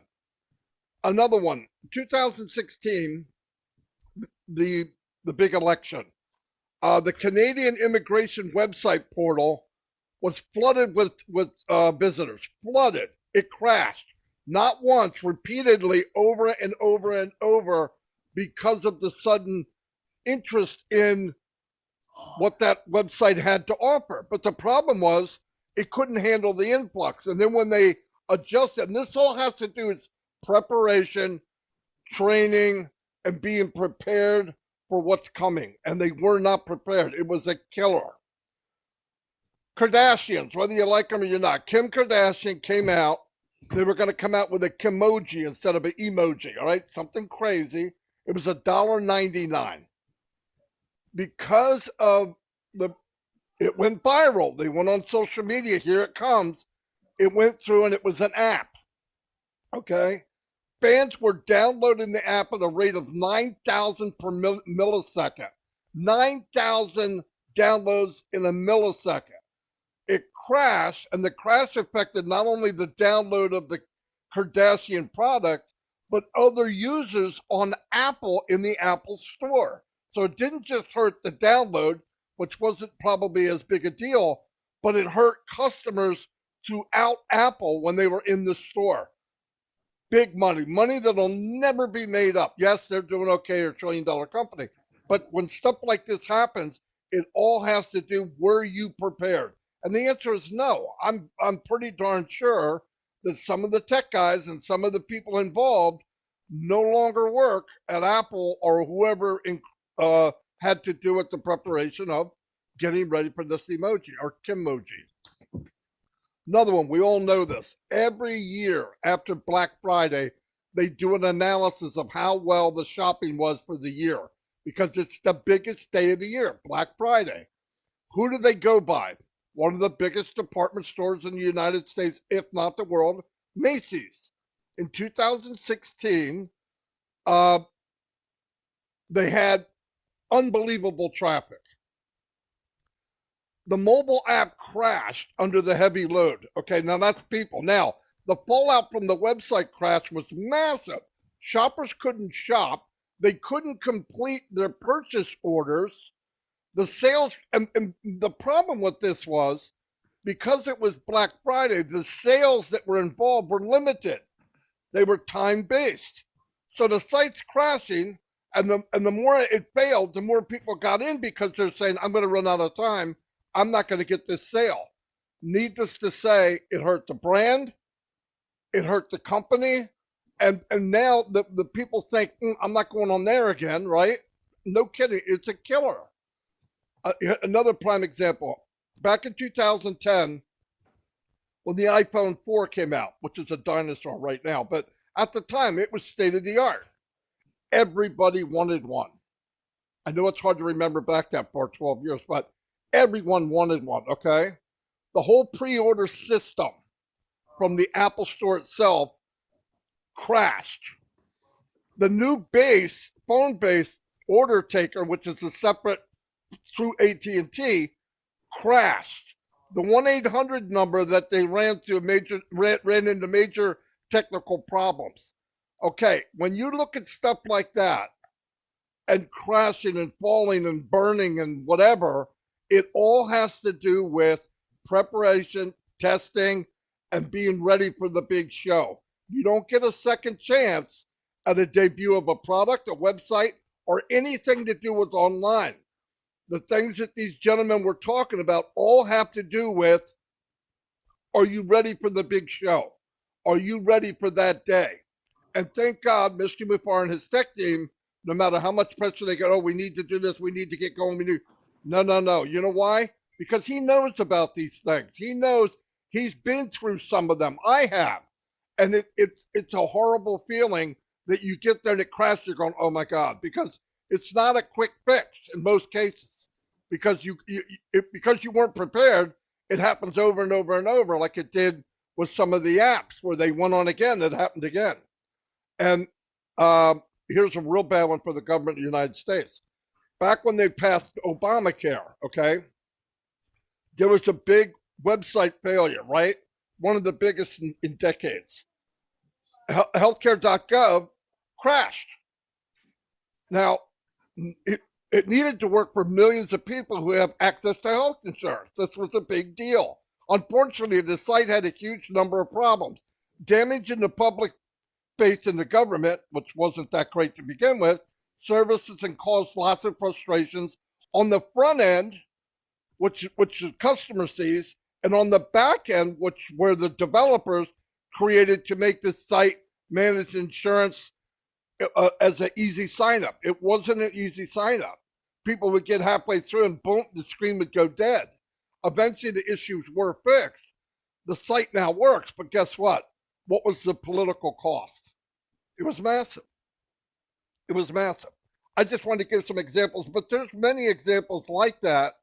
Another one, 2016, the big election. The Canadian immigration website portal was flooded with visitors. Flooded. It crashed. Not once, repeatedly, over and over and over, because of the sudden interest in what that website had to offer. But the problem was it couldn't handle the influx. And then when they adjusted, and this all has to do with preparation, training, and being prepared for what's coming. And they were not prepared. It was a killer. Kardashians, whether you like them or you're not, Kim Kardashian came out they were going to come out with a Kimoji instead of an emoji. All right, something crazy. It was $1.99 because of it went viral. They went on social media. Here it comes. It went through and it was an app. Okay. Fans were downloading the app at a rate of 9,000 per millisecond. 9,000 downloads in a millisecond. It crashed, and the crash affected not only the download of the Kardashian product, but other users on Apple in the Apple Store. So it didn't just hurt the download, which wasn't probably as big a deal, but it hurt customers throughout Apple when they were in the store. Big money, money that'll never be made up. Yes, they're doing okay, they're a $1 trillion company. But when stuff like this happens, it all has to do, were you prepared? And the answer is no. I'm pretty darn sure that some of the tech guys and some of the people involved no longer work at Apple or whoever had to do with the preparation of getting ready for this emoji or Kimoji. Another one, we all know this. Every year after Black Friday, they do an analysis of how well the shopping was for the year because it's the biggest day of the year, Black Friday. Who do they go by? One of the biggest department stores in the United States, if not the world, Macy's. In 2016, they had unbelievable traffic. The mobile app crashed under the heavy load. Okay, now that's people. Now, the fallout from the website crash was massive. Shoppers couldn't shop. They couldn't complete their purchase orders. The sales, and the problem with this was, because it was Black Friday, the sales that were involved were limited. They were time-based. So the site's crashing, and the more it failed, the more people got in because they're saying, I'm going to run out of time. I'm not going to get this sale. Needless to say, it hurt the brand, it hurt the company, and now the people think, I'm not going on there again, right? No kidding, it's a killer. Another prime example, back in 2010, when the iPhone 4 came out, which is a dinosaur right now, but at the time, it was state of the art. Everybody wanted one. I know it's hard to remember back that far, 12 years, but everyone wanted one, okay? The whole pre-order system from the Apple Store itself crashed. The new phone-based order taker, which is a separate through AT&T, crashed. The 1-800 number that they ran into major technical problems. Okay, when you look at stuff like that and crashing and falling and burning and whatever, it all has to do with preparation, testing, and being ready for the big show. You don't get a second chance at a debut of a product, a website, or anything to do with online. The things that these gentlemen were talking about all have to do with, are you ready for the big show? Are you ready for that day? And thank God, Mr. Mufar and his tech team, no matter how much pressure they get, oh, we need to do this, we need to get going, No. You know why? Because he knows about these things. He knows, he's been through some of them. I have. And it's a horrible feeling that you get there and it crashes, you're going, oh my God, because it's not a quick fix in most cases. Because you weren't prepared, it happens over and over and over, like it did with some of the apps where they went on again, it happened again. And here's a real bad one for the government of the United States. Back when they passed Obamacare, okay, there was a big website failure, right? One of the biggest in decades. Healthcare.gov crashed. Now, it needed to work for millions of people who have access to health insurance. This was a big deal. Unfortunately, the site had a huge number of problems. Damage in the public faith in the government, which wasn't that great to begin with, services, and caused lots of frustrations on the front end, which the customer sees, and on the back end, where the developers created to make this site manage insurance as an easy sign up. It wasn't an easy sign up. People would get halfway through and boom, the screen would go dead. Eventually the issues were fixed. The site now works, but guess what? what was the political cost? It was massive. It was massive. I just wanted to give some examples, but there's many examples like that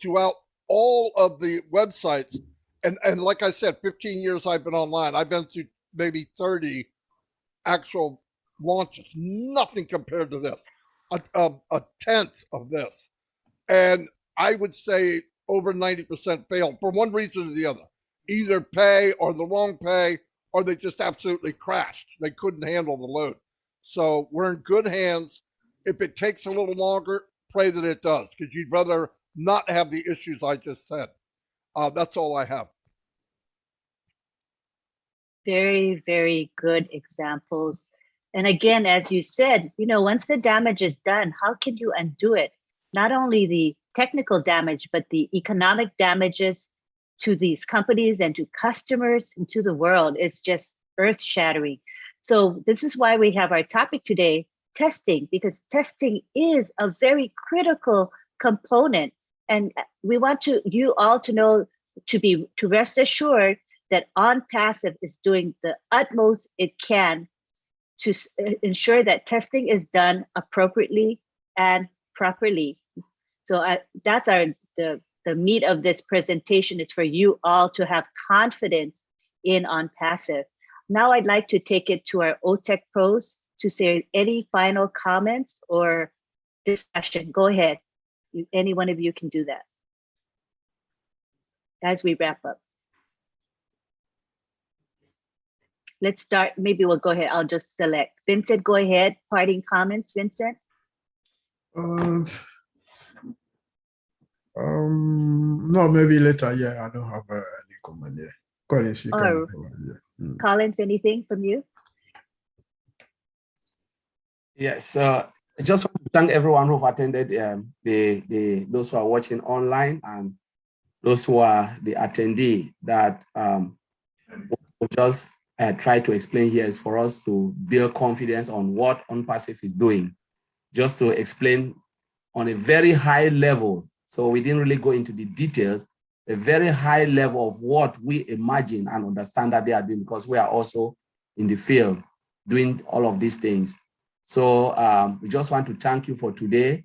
throughout all of the websites. And like I said, 15 years I've been online. I've been through maybe 30 actual launches. Nothing compared to this. A tenth of this. And I would say over 90% failed for one reason or the other. Either pay or the wrong pay, or they just absolutely crashed. They couldn't handle the load. So we're in good hands. If it takes a little longer, pray that it does, because you'd rather not have the issues I just said. That's all I have. Very, very good examples. And again, as you said, once the damage is done, how can you undo it? Not only the technical damage, but the economic damages to these companies and to customers and to the world is just earth-shattering. So this is why we have our topic today, testing, because testing is a very critical component. And we want you all to know, to rest assured that OnPassive is doing the utmost it can to ensure that testing is done appropriately and properly. So that's the meat of this presentation, is for you all to have confidence in OnPassive. Now I'd like to take it to our OTECH pros to say any final comments or discussion. Go ahead. Any one of you can do that as we wrap up. Let's start. Maybe we'll go ahead. I'll just select. Vincent, go ahead. Parting comments, Vincent. No, maybe later. Yeah, I don't have any comment there. Collins, you can. Collins, anything from you? Yes, I just want to thank everyone who've attended, those who are watching online and those who are the attendee. That we'll just try to explain here is for us to build confidence on what OnPassive is doing, just to explain on a very high level. So we didn't really go into the details, a very high level of what we imagine and understand that they are doing, because we are also in the field doing all of these things. So we just want to thank you for today.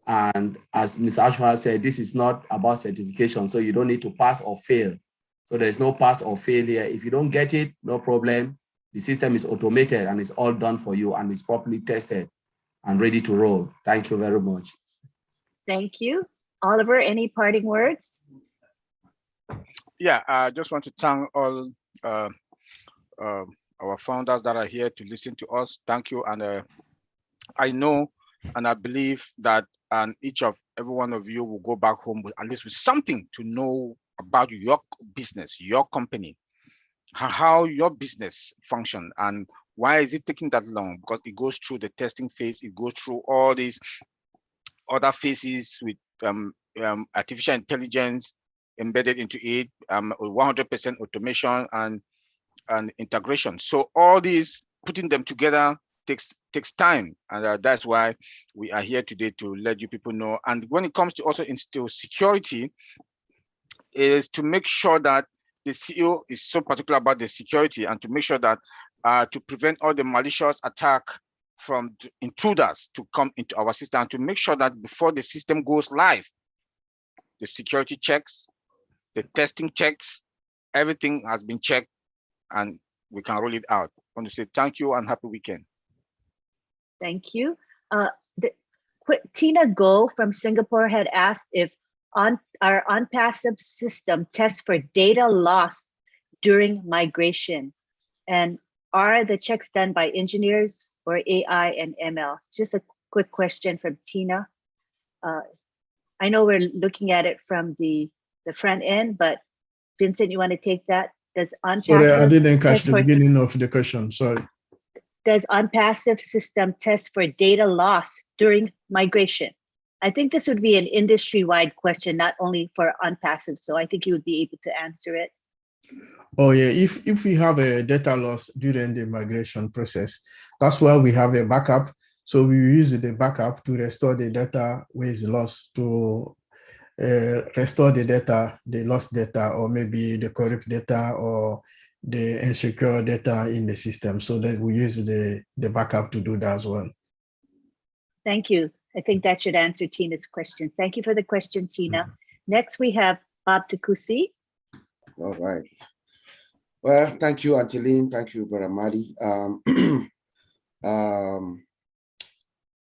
And as Ms. Ashwara said, this is not about certification, so you don't need to pass or fail. So there's no pass or fail here. If you don't get it, no problem. The system is automated and it's all done for you and it's properly tested and ready to roll. Thank you very much. Thank you. Oliver, any parting words? Yeah, I just want to thank all our founders that are here to listen to us. Thank you. And I know and I believe that each of every one of you will go back home with at least with something to know about your business, your company, how your business function, and why is it taking that long? Because it goes through the testing phase, it goes through all these other phases with artificial intelligence embedded into it, 100% automation and integration. So all these, putting them together takes time, and that's why we are here today, to let you people know. And when it comes to also instill security, is to make sure that the CEO is so particular about the security, and to make sure that to prevent all the malicious attack from intruders to come into our system, and to make sure that before the system goes live, the security checks, the testing checks, everything has been checked, and we can roll it out. I want to say thank you and happy weekend. Thank you. Tina Go from Singapore had asked if our OnPassive system tests for data loss during migration, and are the checks done by engineers or AI and ML? Just a quick question from Tina. I know we're looking at it from the front end, but Vincent, you want to take that? Does OnPassive— Sorry, I didn't catch the beginning of the question, sorry. Does OnPassive system test for data loss during migration? I think this would be an industry-wide question, not only for OnPassive, so I think you would be able to answer it. Oh yeah, if we have a data loss during the migration process, that's why we have a backup. So we use the backup to restore the data where it's lost, to restore the data, the lost data, or maybe the corrupt data, or the insecure data in the system, so that we use the backup to do that as well. Thank you. I think that should answer Tina's question. Thank you for the question, Tina. Next, we have Bob Takusi. All right. Well, thank you, Auntie Lynn. Thank you, Brother Madi.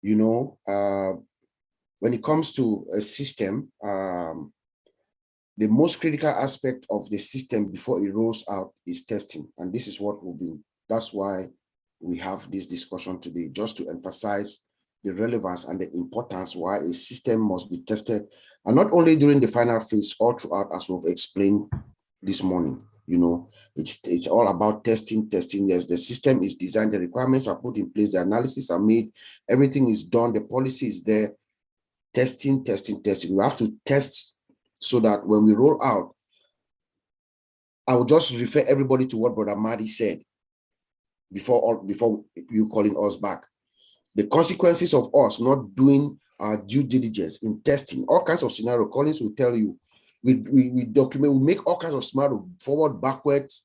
You know, when it comes to a system, the most critical aspect of the system before it rolls out is testing. And this is what will be, that's why we have this discussion today, just to emphasize the relevance and the importance why a system must be tested, and not only during the final phase, all throughout, as we've explained this morning. You know, it's all about testing. Yes, the system is designed, the requirements are put in place, the analysis are made, everything is done, the policy is there. Testing. We have to test so that when we roll out, I will just refer everybody to what Brother Madi said before you calling us back. The consequences of us not doing our due diligence in testing, all kinds of scenario. Collins will tell you, we document, we make all kinds of scenario, forward, backwards,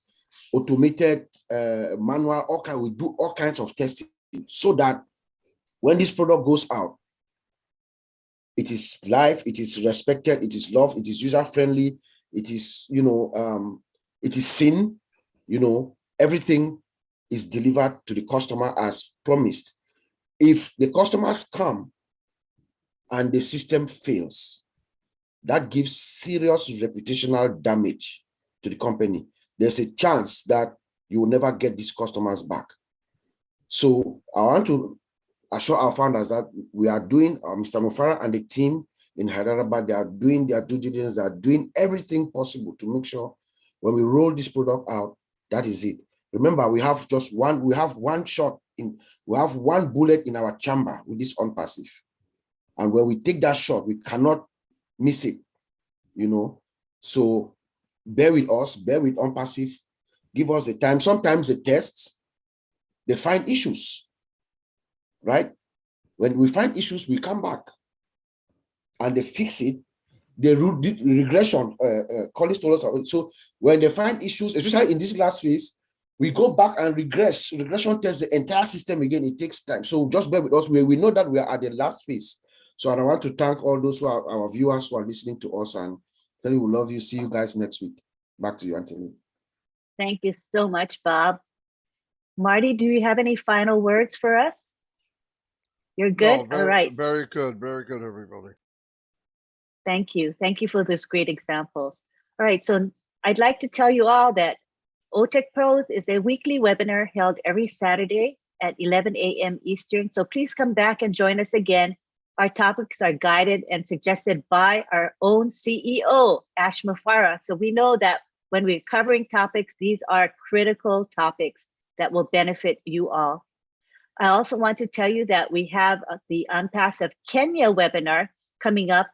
automated, manual, all kinds. We do all kinds of testing so that when this product goes out, it is live, it is respected, it is loved, it is user friendly, it is, you know, it is seen, you know, everything is delivered to the customer as promised. If the customers come and the system fails, that gives serious reputational damage to the company. There's a chance that you will never get these customers back. So I want to assure our founders that we are doing, Mr. Mufara and the team in Hyderabad, they are doing their due diligence, they are doing everything possible to make sure when we roll this product out, that is it. Remember, we have just one, we have one shot in, we have one bullet in our chamber with this OnPassive. And when we take that shot, we cannot miss it, you know. So bear with us, bear with OnPassive, give us the time. Sometimes the tests, they find issues, right? When we find issues, we come back and they fix it. The regression, Collins told us. So when they find issues, especially in this last phase, we go back and regress. Regression tests the entire system again. It takes time. So just bear with us. We know that we are at the last phase. So I want to thank all those who are our viewers who are listening to us, and tell you we love you. See you guys next week. Back to you, Anthony. Thank you so much, Bob. Marty, do you have any final words for us? You're good? No, All right. Very good, everybody. Thank you. Thank you for those great examples. All right, so I'd like to tell you all that OTECH Pros is a weekly webinar held every Saturday at 11 a.m. Eastern. So please come back and join us again. Our topics are guided and suggested by our own CEO, Ash Mufara. So we know that when we're covering topics, these are critical topics that will benefit you all. I also want to tell you that we have the OnPassive Kenya webinar coming up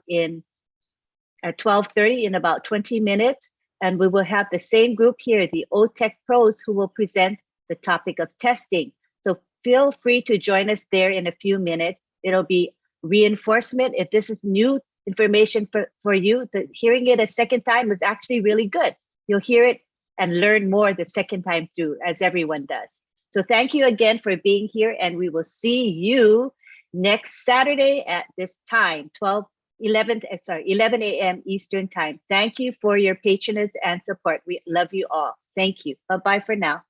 at 12:30 in about 20 minutes. And we will have the same group here, the OTECH Pros, who will present the topic of testing. So feel free to join us there in a few minutes. It'll be reinforcement. If this is new information for you, hearing it a second time is actually really good. You'll hear it and learn more the second time through, as everyone does. So thank you again for being here, and we will see you next Saturday at this time, 11 a.m. Eastern time. Thank you for your patronage and support. We love you all. Thank you. Bye-bye for now.